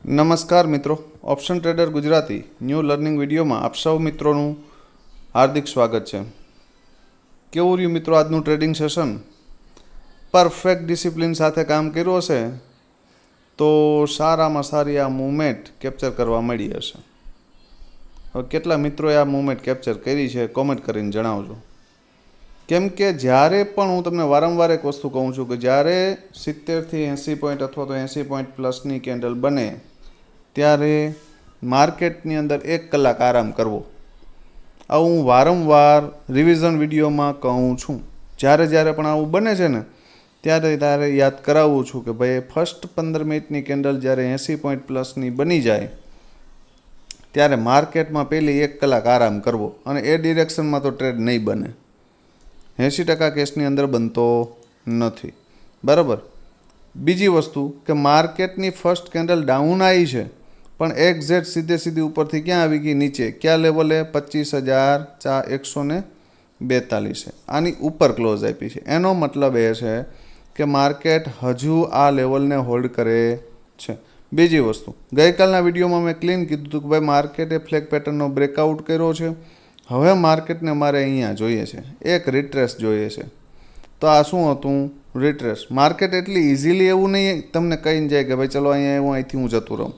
નમસ્કાર મિત્રો, option trader Gujarati new learning વિડીયોમાં આપ સૌ મિત્રોનું હાર્દિક સ્વાગત છે. કેવું રહ્યું મિત્રો આજનું ટ્રેડિંગ સેશન? પરફેક્ટ ડિસિપ્લિન સાથે કામ કર્યું હશે તો સારામાં સારી આ મૂવમેન્ટ કેપ્ચર કરવા મળી હશે. હવે કેટલા મિત્રોએ આ મૂવમેન્ટ કેપ્ચર કરી છે કોમેન્ટ કરીને જણાવજો. કેમ કે જ્યારે પણ હું તમને વારંવાર એક વસ્તુ કહું છું કે જ્યારે 70થી 80 પોઈન્ટ અથવા તો 80 પોઈન્ટ પ્લસની કેન્ડલ બને ત્યારે માર્કેટની અંદર 1 કલાક આરામ કરવો. આવું હું વારંવાર રિવિઝન વિડીયોમાં કહું છું. જ્યારે પણ આવું બને છે ને ત્યારે યાદ કરાવું છું કે ભાઈ ફર્સ્ટ 15 મિનિટની કેન્ડલ જ્યારે 80 પોઈન્ટ પ્લસની બની જાય ત્યારે માર્કેટમાં પહેલી 1 કલાક આરામ કરવો અને એ ડિરેક્શનમાં તો ટ્રેડ નહીં બને. 80% કેસની અંદર બનતો નથી. બરાબર. બીજી વસ્તુ કે માર્કેટની ફર્સ્ટ કેન્ડલ ડાઉન આવી છે પણ એક્ઝેક્ટ સીધી ઉપરથી ક્યાં આવી ગઈ? નીચે. ક્યાં લેવલે? 25,142 છે. આની ઉપર ક્લોઝ આપી છે. એનો મતલબ એ છે કે માર્કેટ હજુ આ લેવલને હોલ્ડ કરે છે. બીજી વસ્તુ, ગઈકાલના વિડીયોમાં મેં ક્લીન કીધું હતું કે ભાઈ માર્કેટે ફ્લેગ પેટર્નનો બ્રેકઆઉટ કર્યો છે. હવે માર્કેટને મારે અહીંયા જોઈએ છે, એક રિટ્રેસ જોઈએ છે. તો આ શું હતું? રિટ્રેસ. માર્કેટ એટલી ઇઝીલી એવું નહીં તમને કહીને જાય કે ભાઈ ચલો અહીંયા અહીંથી હું જતું રહું.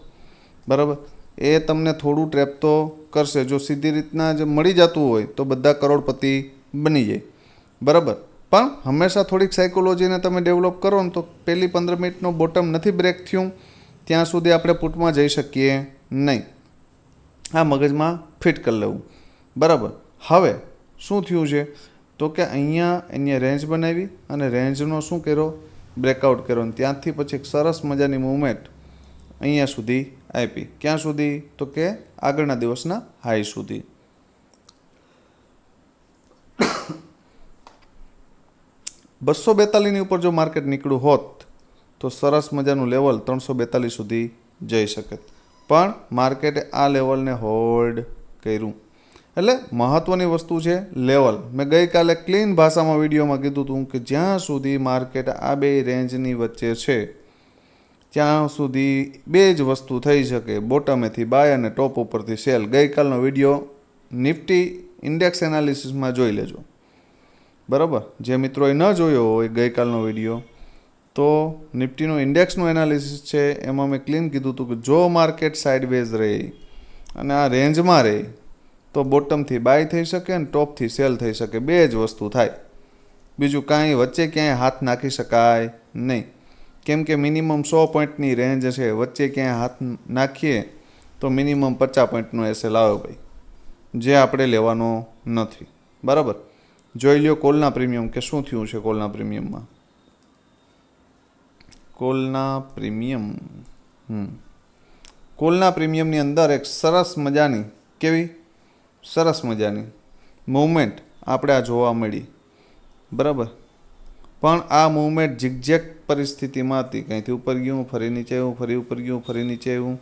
બરાબર. એ તમને થોડું ટ્રેપ તો કરશે. જો સીધી રીતના જ મળી જતું હોય તો બધા કરોડપતિ બની જાય. બરાબર. પણ હંમેશા થોડીક સાયકોલોજીને તમે ડેવલપ કરો ને તો પહેલી 15 મિનિટનો બોટમ નથી બ્રેક થયું ત્યાં સુધી આપણે પુટમાં જઈ શકીએ નહીં. આ મગજમાં ફિટ કરી લેવું. બરાબર. હવે શું થયું છે તો કે અહીંયા રેન્જ બનાવી અને રેન્જનો શું કર્યો? બ્રેકઆઉટ કર્યો. ત્યાંથી પછી એક સરસ મજાની મૂવમેન્ટ અહીંયા સુધી આપી. ક્યાં સુધી? તો કે આગળના દિવસના હાઈ સુધી. $242 ઉપર જો માર્કેટ નીકળ્યું હોત તો સરસ મજાનું લેવલ 342 સુધી જઈ શકે. પણ માર્કેટે આ લેવલને હોલ્ડ કર્યું. એટલે મહત્ત્વની વસ્તુ છે લેવલ. મેં ગઈકાલે ક્લીન ભાષામાં વિડીયોમાં કીધું હતું કે જ્યાં સુધી માર્કેટ આ બે રેન્જની વચ્ચે છે ત્યાં સુધી બે જ વસ્તુ થઈ શકે, બોટમેથી બાય અને ટોપ ઉપરથી સેલ. ગઈકાલનો વિડીયો નિફ્ટી ઇન્ડેક્સ એનાલિસિસમાં જોઈ લેજો. બરાબર. જે મિત્રોએ ન જોયો હોય ગઈકાલનો વિડીયો તો નિફ્ટીનું ઇન્ડેક્સનું એનાલિસિસ છે એમાં મેં ક્લીન કીધું હતું કે જો માર્કેટ સાઇડવેઝ રહે અને આ રેન્જમાં રહે તો બોટમથી બાય થઈ શકે અને ટોપથી સેલ થઈ શકે. બે જ વસ્તુ થાય. બીજું કાંઈ વચ્ચે ક્યાંય હાથ નાખી શકાય નહીં. કેમ કે મિનિમમ 100 પોઈન્ટની રેન્જ છે. વચ્ચે ક્યાંય હાથ નાખીએ તો મિનિમમ 50 પોઈન્ટનો એસએલ આવે ભાઈ, જે આપણે લેવાનો નથી. બરાબર. જોઈ લ્યો કોલના પ્રીમિયમ કે શું થયું છે કોલના પ્રીમિયમમાં. કોલના પ્રીમિયમની અંદર એક સરસ મજાની મૂવમેન્ટ આપણે આ જોવા મળી. બરાબર. પણ આ મૂવમેન્ટ ઝિગઝેગ પરિસ્થિતિમાં હતી. કંઈથી ઉપર ગયું, ફરી નીચે આવ્યું, ફરી ઉપર ગયું, ફરી નીચે આવ્યું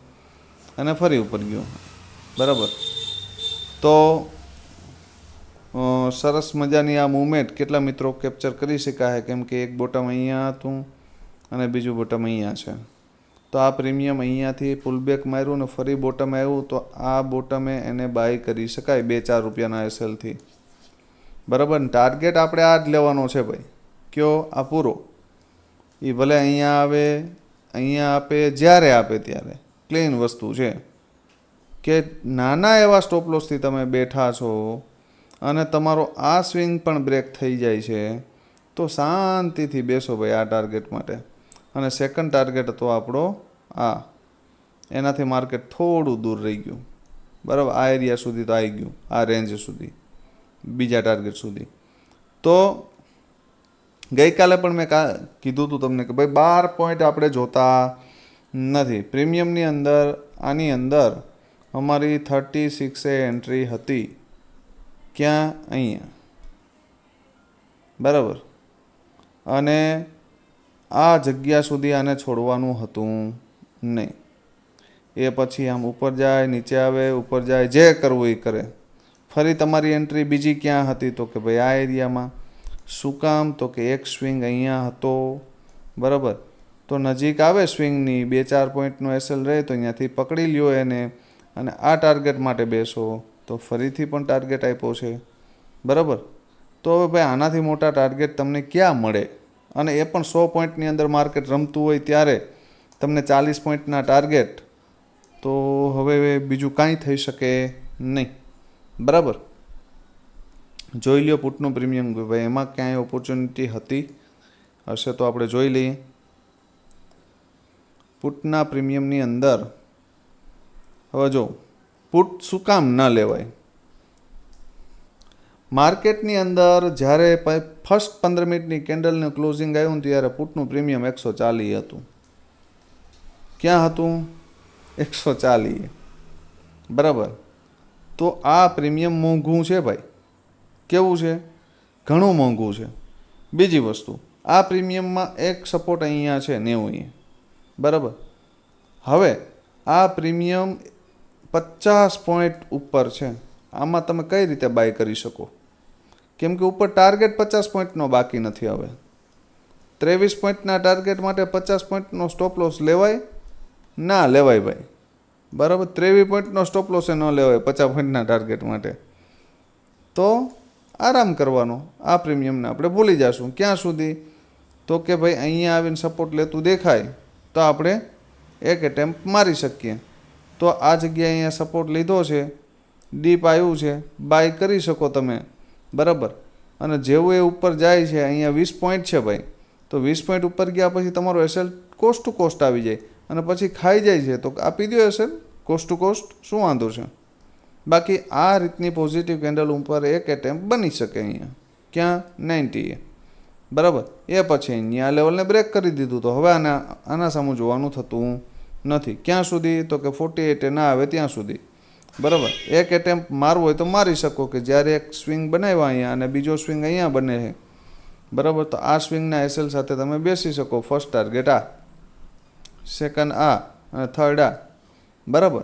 અને ફરી ઉપર ગયું. બરાબર. તો સરસ મજાની આ મૂવમેન્ટ કેટલા મિત્રો કેપ્ચર કરી શકાય? કેમ કે એક બોટમ અહીંયા હતું અને બીજું બોટમ અહીંયા છે. તો આ પ્રીમિયમ અહીંયાથી પુલબેક માર્યું ને ફરી બોટમ આવ્યું તો આ બોટમે એને બાય કરી શકાય 2-4 રૂપિયાના એસએલથી. બરાબર. ટાર્ગેટ આપણે આ જ લેવાનો છે ભાઈ. કયો? આ પૂરો. એ ભલે અહીંયા આવે, અહીંયા આપે, જ્યારે આપે ત્યારે. ક્લીન વસ્તુ છે કે નાના એવા સ્ટોપ લોસથી તમે બેઠા છો અને તમારો આ સ્વિંગ પણ બ્રેક થઈ જાય છે તો શાંતિથી બેસો ભાઈ આ ટાર્ગેટ માટે. અને સેકન્ડ ટાર્ગેટ હતો આપણો આ. એનાથી માર્કેટ થોડું દૂર રહી ગયું. બરાબર. આ એરિયા સુધી તો આવી ગયું, આ રેન્જ સુધી, બીજા ટાર્ગેટ સુધી. તો ગઈકાલે પણ મેં કીધું હતું તમને કે ભાઈ 12 પોઈન્ટ આપણે જોતા નથી. પ્રીમિયમની અંદર આની અંદર અમારી 36 એન્ટ્રી હતી. ક્યાં? અહીંયા. બરાબર. અને આ જગ્યા સુધી આને છોડવાનું હતું નહીં. એ પછી આમ ઉપર જાય, નીચે આવે, ઉપર જાય, જે કરવું એ કરે. ફરી તમારી એન્ટ્રી બીજી ક્યાં હતી? તો કે ભાઈ આ એરિયામાં. શું કામ? તો કે એક સ્વિંગ અહીંયા હતો. બરાબર. તો નજીક આવે સ્વિંગની 2-4 પોઈન્ટનો એસએલ રહે તો અહીંયાથી પકડી લ્યો એને અને આ ટાર્ગેટ માટે બેસો તો ફરીથી પણ ટાર્ગેટ આપ્યો છે, બરાબર. તો હવે ભાઈ આનાથી મોટા ટાર્ગેટ તમને ક્યાં મળે, અને એ પણ 100 પોઈન્ટની અંદર માર્કેટ રમતું હોય ત્યારે તમને 40 પોઈન્ટના ટાર્ગેટ, તો હવે બીજું કાંઈ થઈ શકે નહીં, બરાબર. જોઈ લ્યો પુટનું પ્રીમિયમ, ભાઈ એમાં ક્યાંય ઓપોર્ચ્યુનિટી હતી હશે તો આપણે જોઈ લઈએ. પુટના પ્રીમિયમની અંદર હવે જો પુટ શું કામ ન લેવાય. માર્કેટની અંદર જ્યારે ફર્સ્ટ 15 મિનિટની કેન્ડલનું ક્લોઝિંગ આવ્યું ને ત્યારે પુટનું પ્રીમિયમ 140 હતું. ક્યાં હતું? 140, બરાબર. તો આ પ્રીમિયમ મોંઘું છે ભાઈ. કેવું છે? ઘણું મોંઘું છે. બીજી વસ્તુ, આ પ્રીમિયમમાં એક સપોર્ટ અહીંયા છે 90, બરાબર. હવે આ પ્રીમિયમ 50 પોઈન્ટ ઉપર છે. આમાં તમે કઈ રીતે બાય કરી શકો? કેમ કે ઉપર ટાર્ગેટ 50 પોઈન્ટનો બાકી નથી. હવે 23 પોઈન્ટના ટાર્ગેટ માટે 50 પોઈન્ટનો સ્ટોપ લોસ લેવાય? ના લેવાય ભાઈ, બરાબર. 23 પોઈન્ટનો સ્ટોપ લોસ ન લેવાય 50 પોઈન્ટના ટાર્ગેટ માટે. તો આરામ કરવાનો. આ પ્રીમિયમને આપણે ભૂલી જશું. ક્યાં સુધી? તો કે ભાઈ અહીંયા આવીને સપોર્ટ લેતું દેખાય તો આપણે એક એટેમ્પ મારી શકીએ. તો આ જગ્યાએ અહીંયા સપોર્ટ લીધો છે, ડીપ આવ્યું છે, બાય કરી શકો તમે, બરાબર. અને જેવું એ ઉપર જાય છે, અહીંયા 20 પોઈન્ટ છે ભાઈ, તો 20 પોઈન્ટ ઉપર ગયા પછી તમારો એસએલ કોસ્ટ ટુ કોસ્ટ આવી જાય અને પછી ખાઈ જાય છે તો આપી દો એસએલ કોસ્ટ ટુ કોસ્ટ, શું વાંધો છે? બાકી આ રીતની પોઝિટિવ કેન્ડલ ઉપર એક એટેમ્પ બની શકે અહીંયા. ક્યાં? 90 એ, બરાબર. એ પછી અહીંયા લેવલને બ્રેક કરી દીધું તો હવે આના સામું જોવાનું થતું નથી. ક્યાં સુધી? તો કે 48 ના આવે ત્યાં સુધી, બરાબર. એક એટેમ્પ મારવો હોય તો મારી શકો કે જ્યારે એક સ્વિંગ બનાવ્યા અહીંયા અને બીજો સ્વિંગ અહીંયા બને છે, બરાબર. તો આ સ્વિંગના એસએલ સાથે તમે બેસી શકો. ફર્સ્ટ ટાર્ગેટ આ, સેકન્ડ આ અને થર્ડ આ, બરાબર.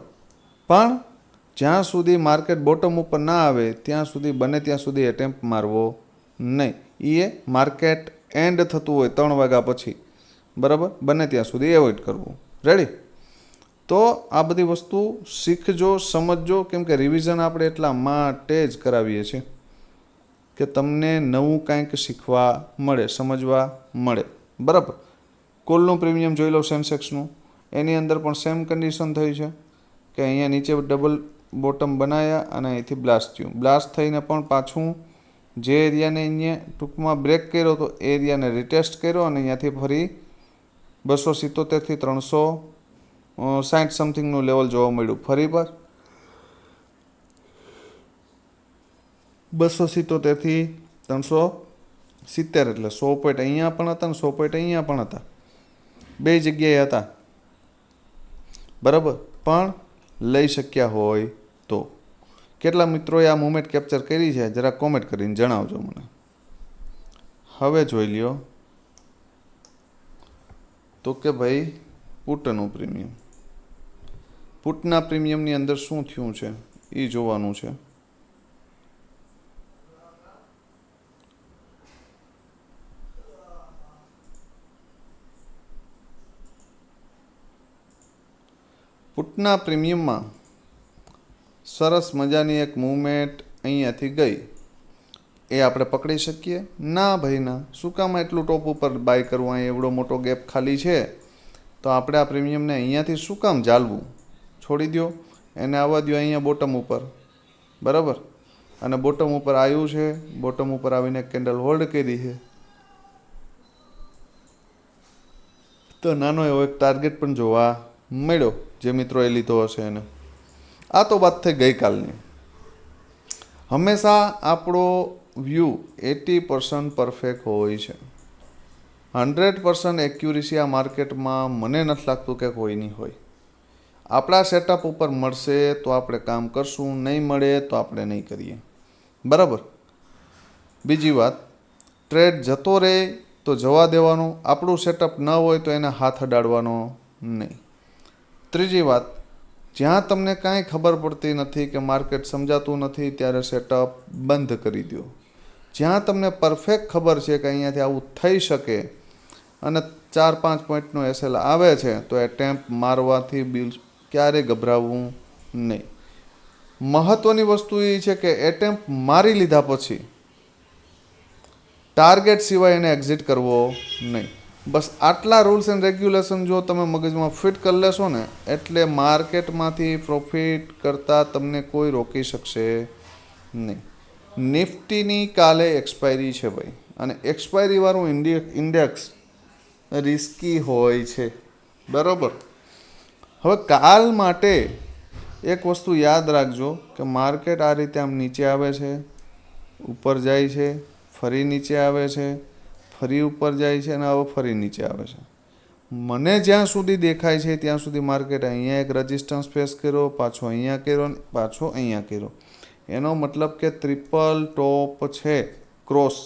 પણ જ્યાં સુધી માર્કેટ બોટમ ઉપર ના આવે ત્યાં સુધી બને ત્યાં સુધી એટેમ્પ મારવો નહીં. એ માર્કેટ એન્ડ થતું હોય 3 વાગ્યા પછી, બરાબર, બને ત્યાં સુધી એવોઇડ કરવું. રેડી? તો આ બધી વસ્તુ શીખજો, સમજજો. કેમ કે રિવિઝન આપણે એટલા માટે જ કરાવીએ છીએ કે તમને નવું કંઈક શીખવા મળે, સમજવા મળે, બરાબર. કોલનું પ્રીમિયમ જોઈ લો સેન્સેક્સનું. એની અંદર પણ સેમ કન્ડિશન થઈ છે કે અહીંયા નીચે ડબલ બોટમ બનાવ્યા અને અહીંથી બ્લાસ્ટ થયું. બ્લાસ્ટ થઈને પણ પાછું જે એરિયાને અહીંયા ટૂંકમાં બ્રેક કર્યો તો એ એરિયાને રિટેસ્ટ કર્યો અને અહીંયાથી ફરી 277થી 360 સમથિંગનું લેવલ જોવા મળ્યું. ફરી પર 277થી 370, એટલે 100 પોઈન્ટ અહીંયા પણ હતા ને 100 પોઈન્ટ અહીંયા પણ હતા, બે જગ્યાએ હતા, બરાબર. પણ લઈ શક્યા હોય તો કેટલા મિત્રોએ આ મુમેન્ટ કેપ્ચર કરી છે જરા કોમેન્ટ કરીને જણાવજો મને. હવે જોઈ લ્યો તો કે ભાઈ પુટનું પ્રીમિયમ. પુટના પ્રીમિયમની અંદર શું થયું છે એ જોવાનું છે. પુટના પ્રીમિયમમાં સરસ મજાની એક મૂવમેન્ટ અહીંયાથી ગઈ, એ આપણે પકડી શકીએ? ના ભાઈ ના. શું કામ એટલું ટોપ ઉપર બાય કરવું? અહીં એવડો મોટો ગેપ ખાલી છે તો આપણે આ પ્રીમિયમને અહીંયાથી શું કામ ઝાલવું? છોડી દો, એને આવવા દો અહીંયા બોટમ ઉપર, બરાબર. અને બોટમ ઉપર આવ્યું છે, બોટમ ઉપર આવીને કેન્ડલ હોલ્ડ કરી છે તો નાનો એવો એક ટાર્ગેટ પણ જોવા મળ્યો જે મિત્રોએ લીધો હશે એને. આ તો વાત થઈ ગઈકાલની. હંમેશા આપણો વ્યૂ 80% પરફેક્ટ હોય છે. 100% એક્યુરેસી આ માર્કેટમાં મને નથી લાગતું કે કોઈની હોય. આપણા સેટઅપ ઉપર મળશે તો આપણે કામ કરશું, નહીં મળે તો આપણે નહીં કરીએ, બરાબર. બીજી વાત, ટ્રેડ જતો રહે તો જવા દેવાનો, આપણું સેટઅપ ન હોય તો એને હાથ અડાડવાનો નહીં. ત્રીજી વાત, જ્યાં તમને કાંઈ ખબર પડતી નથી કે માર્કેટ સમજાતું નથી ત્યારે સેટઅપ બંધ કરી દો. જ્યાં તમને પરફેક્ટ ખબર છે કે અહીંયાથી આવું થઈ શકે અને 4-5 પોઈન્ટનો એસએલ આવે છે તો એટેમ્પ મારવાથી ક્યારેય ગભરાવવું નહીં. મહત્વની વસ્તુ એ છે કે એટેમ્પ મારી લીધા પછી ટાર્ગેટ સિવાય એને એક્ઝિટ કરવો નહીં. બસ આટલા રૂલ્સ એન્ડ રેગ્યુલેશન જો તમે મગજમાં ફિટ કરી લેશો ને એટલે માર્કેટમાંથી પ્રોફિટ કરતાં તમને કોઈ રોકી શકશે નહીં. નિફ્ટીની કાલે એક્સપાયરી છે ભાઈ, અને એક્સપાયરીવાળું ઇન્ડેક્સ રિસ્કી હોય છે, બરાબર. હવે કાલ માટે એક વસ્તુ યાદ રાખજો કે માર્કેટ આ રીતે આમ નીચે આવે છે, ઉપર જાય છે, ફરી નીચે આવે છે, ફરી ઉપર જાય છે, અને હવે ફરી નીચે આવે છે. મને જ્યાં સુધી દેખાય છે ત્યાં સુધી માર્કેટ અહીંયા એક રેઝિસ્ટન્સ ફેસ કર્યો, પાછો અહીંયા કર્યો, પાછો અહીંયા કર્યો. એનો મતલબ કે ટ્રિપલ ટોપ છે ક્રોસ.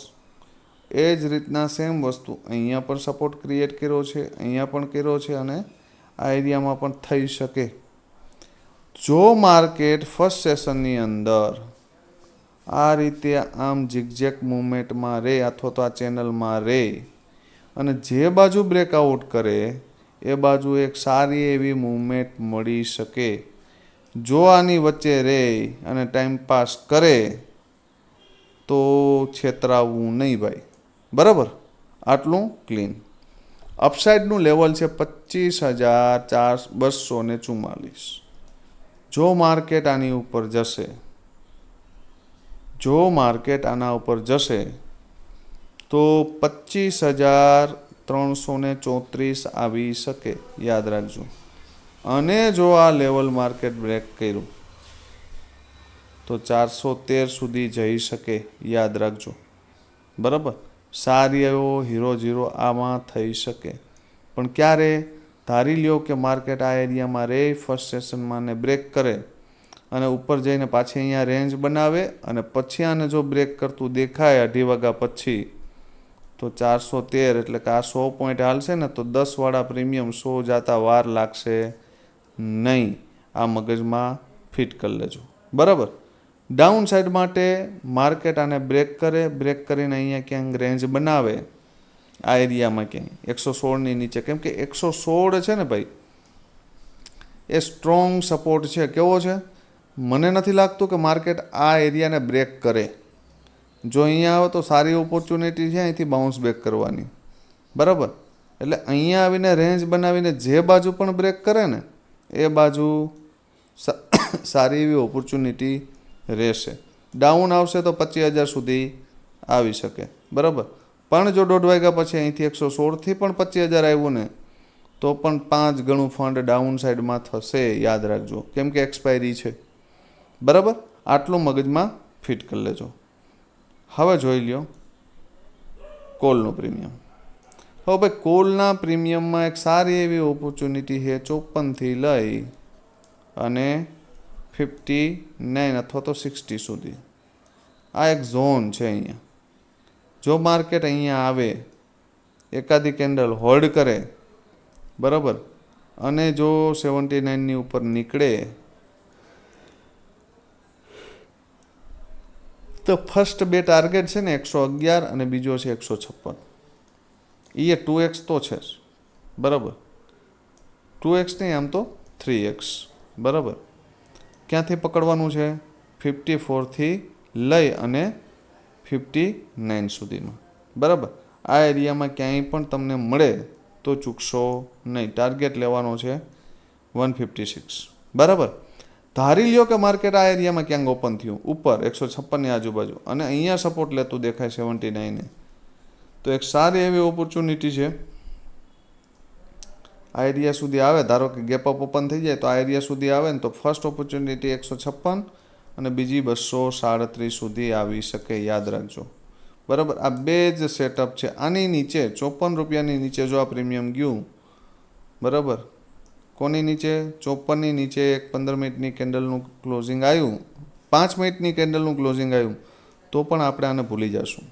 એ જ રીતના સેમ વસ્તુ અહીંયા પણ સપોર્ટ ક્રિએટ કર્યો છે, અહીંયા પણ કર્યો છે, અને આ એરિયામાં પણ થઈ શકે. જો માર્કેટ ફર્સ્ટ સેશનની અંદર આ રીતે આમ ઝિગઝેગ મૂવમેન્ટમાં રહે અથવા તો આ ચેનલમાં રહે અને જે બાજુ બ્રેકઆઉટ કરે એ બાજુ એક સારી એવી મૂવમેન્ટ મળી શકે. જો આની વચ્ચે રહે અને ટાઈમ પાસ કરે તો છેતરાવવું નહીં ભાઈ, બરાબર. આટલું ક્લીન. અપસાઇડનું લેવલ છે 25,244. જો માર્કેટ આની ઉપર જશે, જો માર્કેટ આના ઉપર જશે તો 25,334 આવી શકે, યાદ રાખજો. અને જો આ લેવલ માર્કેટ બ્રેક કર્યું તો 413 સુધી જઈ શકે, યાદ રાખજો, બરાબર. સારી એવો હીરો આમાં થઈ શકે, પણ ક્યારે? ધારી લ્યો કે માર્કેટ આ એરિયામાં રહે ફર્સ્ટ સેશનમાં ને બ્રેક કરે અને ઉપર જઈને પાછી અહીંયા રેન્જ બનાવે અને પછી આને જો બ્રેક કરતું દેખાય 2:30 વાગ્યા પછી તો 413 એટલે કે આ 100 પોઈન્ટ હાલશે ને તો 10 વાળા પ્રીમિયમ 100 જાતા વાર લાગશે નહીં. આ મગજમાં ફિટ કરી લેજો, બરાબર. ડાઉન સાઈડ માટે માર્કેટ આને બ્રેક કરે, બ્રેક કરીને અહીંયા ક્યાંક રેન્જ બનાવે આ એરિયામાં ક્યાંય 116ની નીચે, કેમ કે 116 છે ને ભાઈ એ સ્ટ્રોંગ સપોર્ટ છે. કેવો છે? મને નથી લાગતું કે માર્કેટ આ એરિયાને બ્રેક કરે. જો અહીંયા આવે તો સારી ઓપોર્ચ્યુનિટી છે અહીંથી બાઉન્સ બેક કરવાની, બરાબર. એટલે અહીંયા આવીને રેન્જ બનાવીને જે બાજુ પણ બ્રેક કરે ને એ બાજુ સારી એવી ઓપોર્ચ્યુનિટી રહેશે. ડાઉન આવશે તો 25,000 સુધી આવી શકે, બરાબર. પણ જો 1:30 વાગ્યા પછી અહીંથી 116થી પણ 25,000 આવ્યું ને તો પણ 5 ગણું ફંડ ડાઉન સાઈડમાં થશે, યાદ રાખજો, કેમ કે એક્સપાયરી છે, બરાબર. આટલું મગજમાં ફિટ કરી લેજો. હવે જોઈ લ્યો કોલનું પ્રીમિયમ. હવે ભાઈ કોલના પ્રીમિયમમાં એક સારી એવી ઓપોર્ચ્યુનિટી છે 54થી લઈ અને 59 અથવા તો 60 સુધી. આ એક ઝોન છે અહીંયા. જો માર્કેટ અહીંયા આવે, એકાદી કેન્ડલ હોલ્ડ કરે, બરાબર, અને જો 79ની ઉપર નીકળે તો ફર્સ્ટ બે ટાર્ગેટ છે ને 111 અને બીજો છે 156. એ 2x તો છે જ, બરાબર. 2x નહીં, આમ તો 3x, બરાબર. ક્યાંથી પકડવાનું છે? 54થી લઈ અને 59 સુધીમાં, બરાબર. આ એરિયામાં ક્યાંય પણ તમને મળે તો ચૂકશો નહીં. ટાર્ગેટ લેવાનો છે 156, બરાબર. ધારી લ્યો કે માર્કેટ આ એરિયામાં ક્યાંક ઓપન થયું ઉપર 156ની આજુબાજુ અને અહીંયા સપોર્ટ લેતું દેખાય 79 તો એક સારી એવી ઓપોર્ચ્યુનિટી છે. આ એરિયા સુધી આવે, ધારો કે ગેપ અપ ઓપન થઈ જાય તો આ એરિયા સુધી આવે ને તો ફર્સ્ટ ઓપોર્ચ્યુનિટી 156 અને બીજી 237 સુધી આવી શકે, યાદ રાખજો, બરાબર. આ બે જ સેટઅપ છે. આની નીચે 54 રૂપિયાની નીચે જો આ પ્રીમિયમ ગયું, બરાબર, કોની નીચે? 54ની નીચે એક 15 મિનિટની કેન્ડલનું ક્લોઝિંગ આવ્યું, 5 મિનિટની કેન્ડલનું ક્લોઝિંગ આવ્યું તો પણ આપણે આને ભૂલી જશું,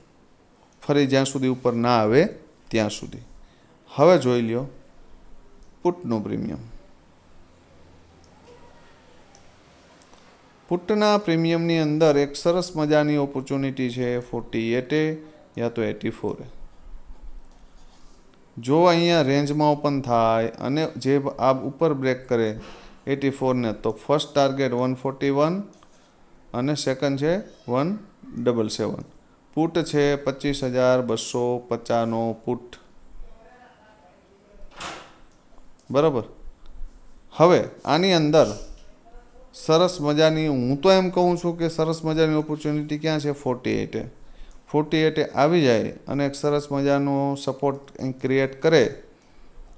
ફરી જ્યાં સુધી ઉપર ના આવે ત્યાં સુધી. હવે જોઈ લ્યો પુટનું પ્રીમિયમ. પુટના પ્રીમિયમની અંદર એક સરસ મજાની ઓપોર્ચ્યુનિટી છે 48 યા તો 84. જો અહીંયા રેન્જમાં ઓપન થાય અને જે આ ઉપર બ્રેક કરે 84 ને, તો ફર્સ્ટ ટાર્ગેટ 141 અને સેકન્ડ છે 177. પુટ છે 25,250નો પુટ. બરાબર. હવે આની અંદર સરસ મજાની, હું તો એમ કહું છું કે સરસ મજાની ઓપોર્ચ્યુનિટી ક્યાં છે? 48. 48 આવી જાય અને એક સરસ મજાનો સપોર્ટ ક્રિએટ કરે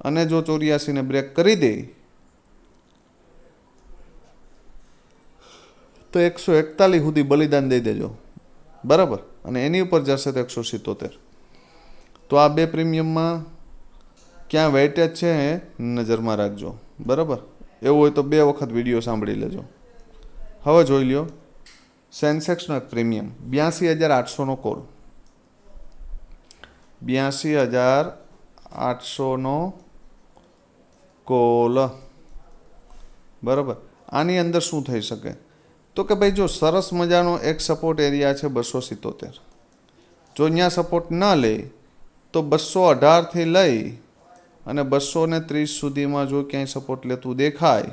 અને જો 84 ને બ્રેક કરી દે તો 141 સુધી બલિદાન દઈ દેજો. બરાબર. અને એની ઉપર જશે તો 177. તો આ બે પ્રીમિયમમાં ક્યાં વેઇટેજ છે એ નજરમાં રાખજો. બરાબર. એવું હોય તો 2 વખત વિડીયો સાંભળી લેજો. હવે જોઈ લ્યો સેન્સેક્સનો એક પ્રીમિયમ 82,800નો કોલ. 82,800નો કોલ. બરાબર. આની અંદર શું થઈ શકે? તો કે ભાઈ જો સરસ મજાનો એક સપોર્ટ એરિયા છે 277. જો અહીંયા સપોર્ટ ના લે તો 218થી લઈ અને 230 સુધીમાં જો ક્યાંય સપોર્ટ લેતું દેખાય,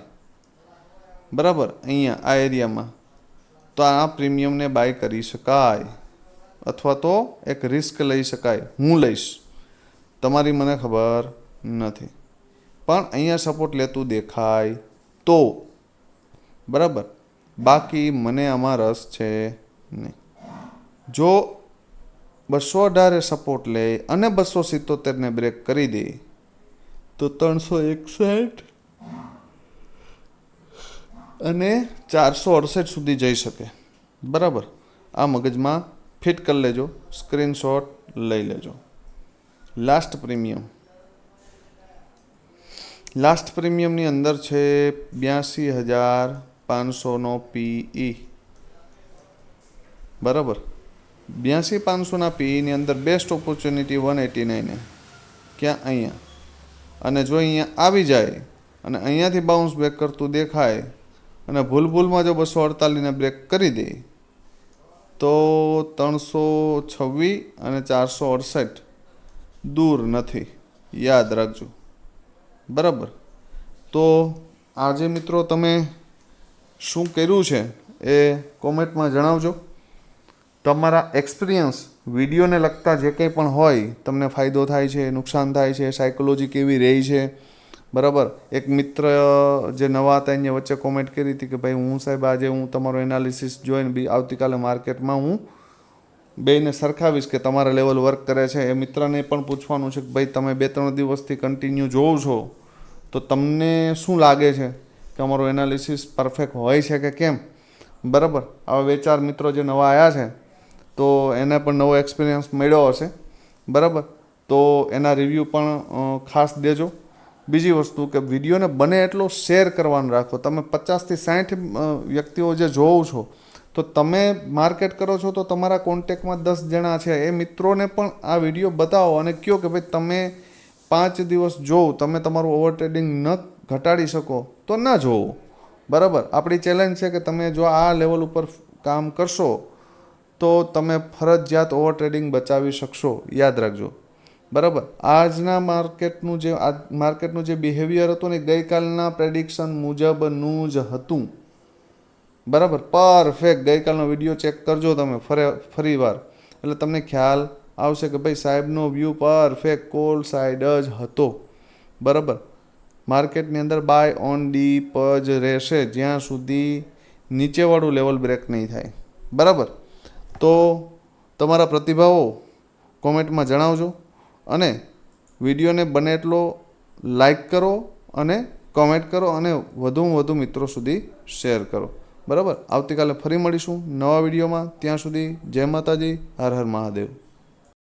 બરાબર, અહીંયા આ એરિયામાં, તો આ પ્રીમિયમને બાય કરી શકાય અથવા તો એક રિસ્ક લઈ શકાય. હું લઈશ, તમારી મને ખબર નથી, પણ અહીંયા સપોર્ટ લેતું દેખાય તો બરાબર. બાકી મને આમાં રસ છે નહીં. જો 218 સપોર્ટ લે અને 277ને બ્રેક કરી દે તો 361 અને 468 સુધી જઈ શકે. બરાબર. આ મગજમાં ફિટ કરી લેજો, સ્ક્રીનશોટ લઈ લેજો. લાસ્ટ પ્રીમિયમની અંદર છે 82,500નો PE. બરાબર. 82,500ના PEની અંદર બેસ્ટ ઓપોર્ચ્યુનિટી 189. ક્યાં? અહીંયા. અને જો અહીંયા આવી જાય અને અહીંયાથી બાઉન્સ બેક કરતું દેખાય અને ભૂલમાં જો 248ને બ્રેક કરી દે તો 326 અને 468 દૂર નથી, યાદ રાખજો. બરાબર. તો આજે મિત્રો તમે શું કર્યું છે એ કોમેન્ટમાં જણાવજો. તમારા એક્સપિરિયન્સ વિડીયોને લગતા જે કંઈ પણ હોય, તમને ફાયદો થાય છે, નુકસાન થાય છે, સાયકોલોજી કેવી રહી છે. બરાબર. એક મિત્ર જે નવા હતા એને વચ્ચે કોમેન્ટ કરી હતી કે ભાઈ હું સાહેબ આજે હું તમારો એનાલિસિસ જોઈને બી આવતીકાલે માર્કેટમાં હું બેયને સરખાવીશ કે તમારા લેવલ વર્ક કરે છે. એ મિત્રને પણ પૂછવાનું છે કે ભાઈ તમે 2-3 દિવસથી કન્ટિન્યુ જોવો છો તો તમને શું લાગે છે કે અમારો એનાલિસિસ પરફેક્ટ હોય છે કે કેમ? બરાબર. આવા 2-4 મિત્રો જે નવા આવ્યા છે તો એને પણ નવો એક્સપિરિયન્સ મળ્યો હશે. બરાબર. તો એના રિવ્યૂ પણ ખાસ દેજો. બીજી વસ્તુ કે વિડીયોને બને એટલો શેર કરવાનું રાખો. તમે 50થી 60 વ્યક્તિઓ જે જોવો છો તો તમે માર્કેટ કરો છો તો તમારા કોન્ટેક્ટમાં 10 જણા છે, એ મિત્રોને પણ આ વિડીયો બતાવો અને કહો કે ભાઈ તમે 5 દિવસ જોવો, તમે તમારું ઓવર ટ્રેડિંગ ન ઘટાડી શકો તો ના જોવો. બરાબર. આપણી ચેલેન્જ છે કે તમે જો આ લેવલ ઉપર કામ કરશો તો તમે ફરજિયાત ઓવર ટ્રેડિંગ બચાવી શકશો. યાદ રાખજો. બરાબર. આજના માર્કેટનું જે બિહેવિયર હતું ને ગઈકાલના પ્રેડિક્શન મુજબનું જ હતું. બરાબર. પરફેક્ટ. ગઈકાલનો વિડીયો ચેક કરજો તમે ફરી વાર, એટલે તમને ખ્યાલ આવશે કે ભાઈ સાહેબનો વ્યૂ પરફેક્ટ કોલ સાઈડ જ હતો. બરાબર. માર્કેટની અંદર બાય ઓન ડીપ જ રહેશે જ્યાં સુધી નીચેવાળું લેવલ બ્રેક નહીં થાય. બરાબર. તો તમારા પ્રતિભાવો કોમેન્ટમાં જણાવજો અને વિડીયોને બને એટલો લાઈક કરો અને કોમેન્ટ કરો અને વધુમાં વધુ મિત્રો સુધી શેર કરો. બરાબર. આવતીકાલે ફરી મળીશું નવા વિડીયોમાં. ત્યાં સુધી જય માતાજી, હર હર મહાદેવ.